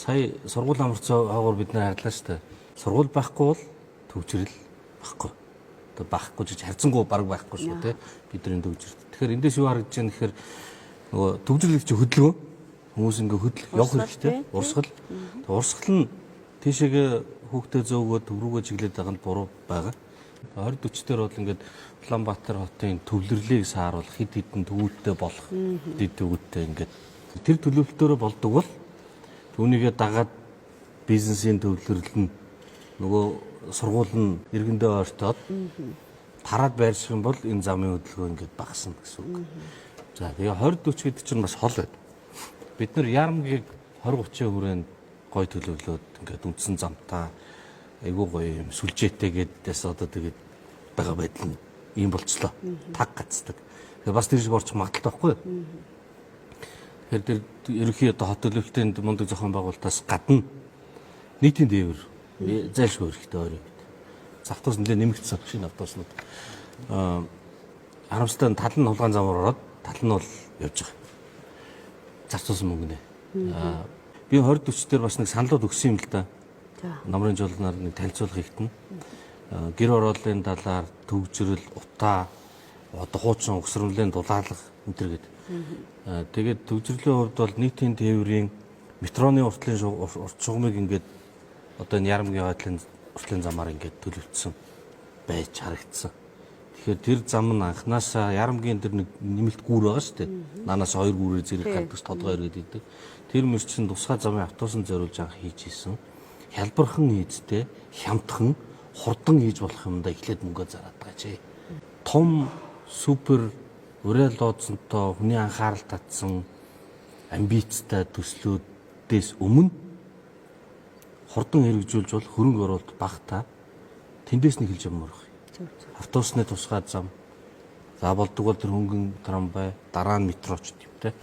Сая сургууль амарцаа хаагуур бид нэр харлаа шүү дээ. Сургууль байхгүй бол төвчрэл байхгүй. Одоо байхгүй ч харьцангуй баг байхгүй шүү дээ. Бидний төвчрэл. Тэгэхээр эндээс юу харагдаж байна гэхээр нөгөө төвчрэл чи хөдөлгөөн хүмүүс ингээ хөдөлгөх явах хэрэгтэй. Урсгал. Урсгал нь тийшээгээ хүүхдээ зөөгөө төв рүүгээ чиглээд байгаа нь буруу байгаа. 20-40 дээр бол ингээд Улаанбаатар хотын төвлөрлийг сааруулах хэд хэдэн төвүүдтэй болох дэд төвүүдтэй ингээд тэр төлөвлөлтөөрөө болдог бол түүнийгээ дагаад бизнесийн төвлөрөл нь нөгөө сургууль нь иргэндээ ойртоод тараад байрших юм бол энэ замын хөдөлгөөн ингээд багасна гэсэн үг. За тэгээ 20-40 гэдэг чинь бас хол байна. Бид нар Ярамгийг 20-30 хүрээнд гой төлөвлөөд ингээд үндсэн замтаа айгуу гоё юм сүлжээтэйгээдээс одоо тэгээд байгаа байдал нь ийм болцлоо. Таг гацдаг. Тэгээ бас тэр шиг орчих магадaltaй байхгүй юу? Тэгэхээр тэр ерөнхий одоо хот төлөвлөлтөнд мундаг зохион байгуулалтаас гадна нийтийн дээвэр зайлшгүй хэрэгтэй өөрөө. Завтаас нэлээ нэмэгдсэн шинэ автобуснууд. Харамсалтай нь тал нь хулгайн замаар ороод тал нь бол явж байгаа. Зарцуулсан мөнгө нэ. Би 20-40 дээр бас нэг саналууд өгсөн юм л да. Намрын жолноор нэг танилцуулга хийгдэн. Гэр орооллын талаар төвчрөл, утаа, одоо хуучин угсрамлын дулаалга энэ төр гэдэг. Тэгээд төвчрлийн хувьд бол нийтийн тээврийн метроны уртлын уртшугамыг ингээд одоо энэ Ярамгийн уртлын замаар ингээд төлөвлөсөн байж харагдсан. Тэгэхээр тэр зам нь анханасаа Ярамгийн тэр нэг нэмэлт гүүр байгаа шүү дээ. Нанаас 2 гүүрээр зэрэг гадагш тодгоо ирээд идэг. Тэр мөр чинь тусгай замын автобусын зориулж анх хийж исэн. Хялбархан хийдтэй, хямдхан, хурдан хийж болох юмдаа эхлээд мөнгө зараад байгаа чи. Том супер уриал дооцсонтой хүний анхаарал татсан амбицтай төслүүдээс өмнө хурдан хэрэгжүүлж бол хөрөнгө оруулалт багтаа тэндээс нэг хэлж юмрах. Автобусны тусгай зам. За болдог бол тэр хөнгөн трамвай, дараа нь метро ч юм те.